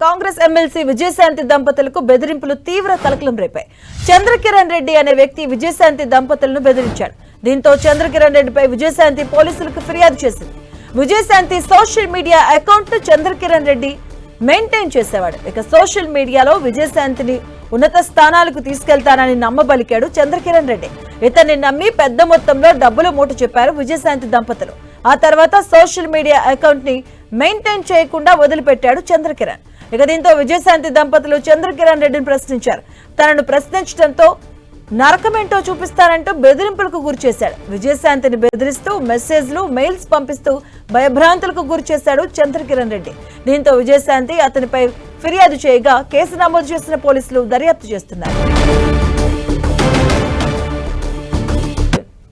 Congress MLC Vijayashanti దంపతులకు బెదిరింపులు తీవ్ర కలకలం రేపాయి. చంద్రకిరణ్ రెడ్డి అనే వ్యక్తి విజయశాంతి దంపతులను బెదిరించాడు. దీంతో చంద్రకిరణ్ రెడ్డిపై విజయశాంతి పోలీసులకు ఫిర్యాదు చేసింది. Vijayashanti social media account Chandrakiran Reddy maintain చేసేవాడు. ఇక సోషల్ మీడియాలో విజయశాంతిని ఉన్నత స్థానాలకు తీసుకెళ్తానని నమ్మబలికాడు చంద్రకిరణ్ రెడ్డి. ఇతన్ని నమ్మి పెద్ద మొత్తంలో డబ్బులు మూట చెప్పారు విజయశాంతి దంపతులు. ఆ తర్వాత సోషల్ మీడియా అకౌంట్ ని మెయింటైన్ చేయకుండా వదిలిపెట్టాడు చంద్రకిరణ్. ఇక దీంతో విజయశాంతి దంపతులు చంద్రకిరణ్ రెడ్డిని ప్రశ్నించారు. తనను ప్రశ్నించడంతో నరకమేంటో చూపిస్తానంటూ బెదిరింపులకు గురి చేశాడు. విజయశాంతిని బెదిరిస్తూ మెసేజ్లు మెయిల్స్ పంపిస్తూ భయభ్రాంతులకు గురి చేశాడు చంద్రకిరణ్ రెడ్డి. దీంతో విజయశాంతి అతనిపై ఫిర్యాదు చేయగా కేసు నమోదు చేసిన పోలీసులు దర్యాప్తు చేస్తున్నారు.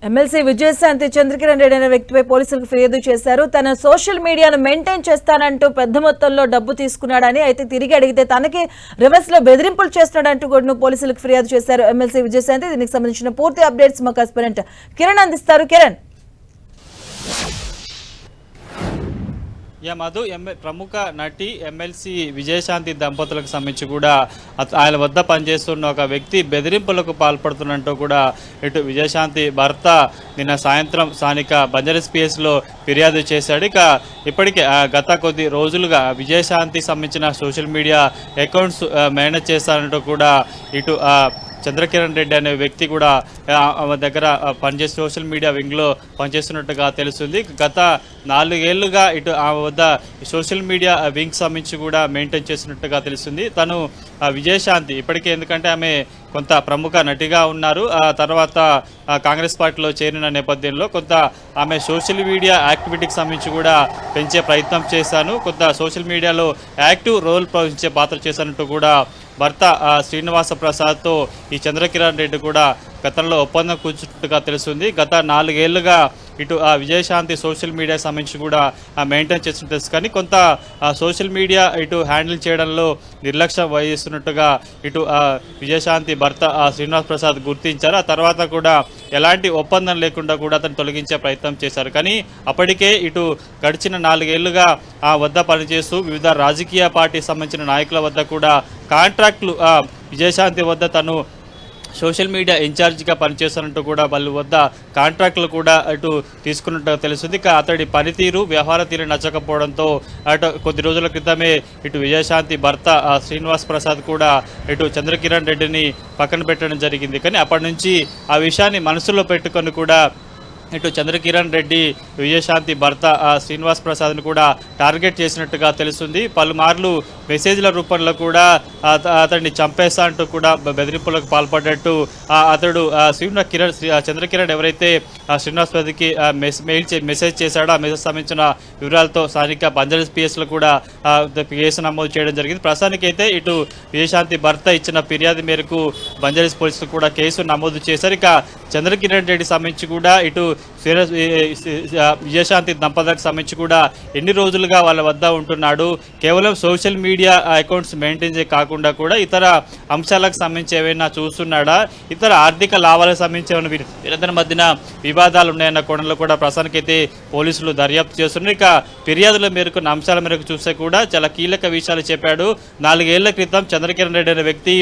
ఎమ్మెల్సీ విజయశాంతి చంద్రకిరణ్ రెడ్డి అనే వ్యక్తిపై పోలీసులకు ఫిర్యాదు చేశారు. తన సోషల్ మీడియాను మెయింటైన్ చేస్తానంటూ పెద్ద మొత్తంలో డబ్బు తీసుకున్నాడని, అయితే తిరిగి అడిగితే తనకి రివర్స్ లో బెదిరింపులు చేస్తున్నాడంటూ కూడా పోలీసులకు ఫిర్యాదు చేశారు ఎమ్మెల్సీ విజయశాంతి. దీనికి సంబంధించిన పూర్తి అప్డేట్స్ మా కరెస్పాండెంట్ కిరణ్ అందిస్తారు. కిరణ్, మధు, ప్రముఖ నటి ఎమ్మెల్సీ విజయశాంతి దంపతులకు సంబంధించి కూడా ఆయన వద్ద పనిచేస్తున్న ఒక వ్యక్తి బెదిరింపులకు పాల్పడుతున్నట్టు కూడా ఇటు విజయశాంతి భర్త నిన్న సాయంత్రం స్థానిక బంజారాస్ పిఎస్లో ఫిర్యాదు చేశాడు. ఇక ఇప్పటికే గత కొద్ది రోజులుగా విజయశాంతి సంబంధించిన సోషల్ మీడియా అకౌంట్స్ మేనేజ్ చేస్తానంటూ కూడా ఇటు చంద్రకిరణ్ రెడ్డి అనే వ్యక్తి కూడా దగ్గర పనిచేసి సోషల్ మీడియా వింగ్లో పనిచేస్తున్నట్టుగా తెలుస్తుంది. గత 4 ఏళ్లుగా ఇటు ఆమె వద్ద సోషల్ మీడియా వింగ్ సంబంధించి కూడా మెయింటైన్ చేస్తున్నట్టుగా తెలుస్తుంది. తను విజయశాంతి ఇప్పటికే, ఎందుకంటే ఆమె కొంత ప్రముఖ నటిగా ఉన్నారు, ఆ తర్వాత కాంగ్రెస్ పార్టీలో చేరిన నేపథ్యంలో కొంత ఆమె సోషల్ మీడియా యాక్టివిటీకి సంబంధించి కూడా పెంచే ప్రయత్నం చేశాను, కొంత సోషల్ మీడియాలో యాక్టివ్ రోల్ వహించే పాత్ర చేశానంటూ కూడా భర్త శ్రీనివాస ప్రసాద్తో ఈ చంద్రకిరణ్ రెడ్డి కూడా గతంలో ఒప్పందం కూర్చున్నట్టుగా తెలుస్తుంది. గత 4 ఏళ్లుగా ఇటు విజయశాంతి సోషల్ మీడియా సంబంధించి కూడా మెయింటైన్ చేస్తున్నట్టు తెలుసు. కానీ కొంత సోషల్ మీడియా ఇటు హ్యాండిల్ చేయడంలో నిర్లక్ష్యం వహిస్తున్నట్టుగా ఇటు విజయశాంతి భర్త శ్రీనివాస్ ప్రసాద్ గుర్తించారు. ఆ తర్వాత కూడా ఎలాంటి ఒప్పందం లేకుండా కూడా అతను తొలగించే ప్రయత్నం చేశారు. కానీ అప్పటికే ఇటు గడిచిన 4 ఏళ్లుగా ఆ వద్ద పనిచేస్తూ వివిధ రాజకీయ పార్టీకి సంబంధించిన నాయకుల వద్ద కూడా కాంట్రాక్టులు విజయశాంతి వద్ద తను సోషల్ మీడియా ఇన్ఛార్జిగా పనిచేస్తున్నట్టు కూడా వాళ్ళ వద్ద కాంట్రాక్టులు కూడా అటు తీసుకున్నట్టుగా తెలుస్తుంది. ఇక అతడి పనితీరు, వ్యవహార తీరు నచ్చకపోవడంతో అటు కొద్ది రోజుల క్రితమే ఇటు విజయశాంతి భర్త శ్రీనివాస్ ప్రసాద్ కూడా ఇటు చంద్రకిరణ్ రెడ్డిని పక్కన పెట్టడం జరిగింది. కానీ అప్పటి నుంచి ఆ విషయాన్ని మనసులో పెట్టుకొని కూడా ఇటు చంద్రకిరణ్ రెడ్డి విజయశాంతి భర్త శ్రీనివాస్ ప్రసాద్ను కూడా టార్గెట్ చేసినట్టుగా తెలుస్తుంది. పలుమార్లు మెసేజ్ల రూపంలో కూడా అతన్ని చంపేస్తా అంటూ కూడా బెదిరింపులకు పాల్పడ్డట్టు అతడు చంద్రకిరణ్ ఎవరైతే శ్రీనివాస్ ప్రసాద్కి మెసేజ్ చేశాడో ఆ మెసేజ్ సంబంధించిన వివరాలతో స్థానిక బంజారాస్ పిఎస్లో కూడా కేసు నమోదు చేయడం జరిగింది. ప్రస్తుతానికైతే ఇటు విజయశాంతి భర్త ఇచ్చిన ఫిర్యాదు మేరకు బంజారాస్ పోలీసులు కూడా కేసు నమోదు చేశారు. ఇక చంద్రకిరణ్ రెడ్డి సంబంధించి కూడా ఇటు విజయశాంతి దంపతులకు సంబంధించి కూడా ఎన్ని రోజులుగా వాళ్ళ వద్ద ఉంటున్నాడు, కేవలం సోషల్ మీడియా అకౌంట్స్ మెయింటైన్ కాకుండా కూడా ఇతర అంశాలకు సంబంధించి ఏమైనా చూస్తున్నాడా, ఇతర ఆర్థిక లాభాలకు సంబంధించి ఏమైనా వీరిద్దరి మధ్యన వివాదాలు ఉన్నాయన్న కోణంలో కూడా ప్రస్తుతానికైతే పోలీసులు దర్యాప్తు చేస్తున్నారు. ఇక ఫిర్యాదుల మేరకు అంశాల మేరకు చూస్తే కూడా చాలా కీలక విషయాలు చెప్పాడు. 4 ఏళ్ల క్రితం చంద్రకిరణ్ రెడ్డి అనే వ్యక్తి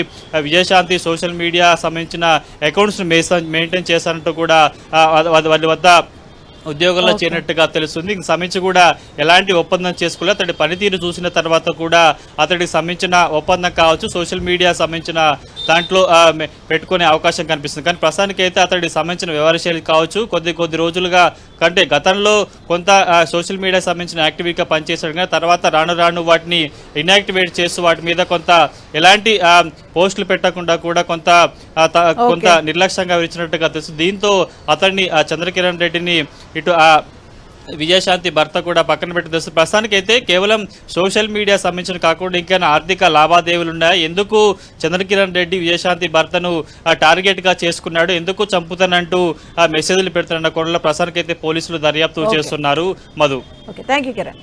విజయశాంతి సోషల్ మీడియా సంబంధించిన అకౌంట్స్ మెయింటైన్ చేశానంటూ కూడా వాళ్ళ వద్ద ఉద్యోగంలో చేరినట్టుగా తెలుస్తుంది. ఇంక సంబంధించి కూడా ఎలాంటి ఒప్పందం చేసుకోలేదు. అతడి పనితీరు చూసిన తర్వాత కూడా అతడికి సంబంధించిన ఒప్పందం కావచ్చు, సోషల్ మీడియా సంబంధించిన దాంట్లో పెట్టుకునే అవకాశం కనిపిస్తుంది. కానీ ప్రస్తుతానికైతే అతడికి సంబంధించిన వ్యవహారశైలి కావచ్చు, కొద్ది రోజులుగా కంటే గతంలో కొంత సోషల్ మీడియా సంబంధించిన యాక్టివిటీగా పనిచేశాడు. కానీ తర్వాత రాను వాటిని ఇన్యాక్టివేట్ చేస్తూ వాటి మీద కొంత ఎలాంటి పోస్టులు పెట్టకుండా కూడా కొంత నిర్లక్ష్యంగా విరిచినట్టుగా తెలుస్తుంది. దీంతో అతన్ని చంద్రకిరణ్ రెడ్డిని ఇటు విజయశాంతి భర్త కూడా పక్కన పెట్టి తెలుస్తుంది. ప్రస్తుతానికైతే కేవలం సోషల్ మీడియా సంబంధించిన కాకుండా ఇంకా ఆర్థిక లావాదేవీలు ఉన్నాయి. ఎందుకు చంద్రకిరణ్ రెడ్డి విజయశాంతి భర్తను టార్గెట్గా చేసుకున్నాడు, ఎందుకు చంపుతానంటూ మెసేజ్లు పెడుతున్న కోణంలో ప్రస్తుతానికైతే పోలీసులు దర్యాప్తు చేస్తున్నారు. Madhu, thank you Kiran.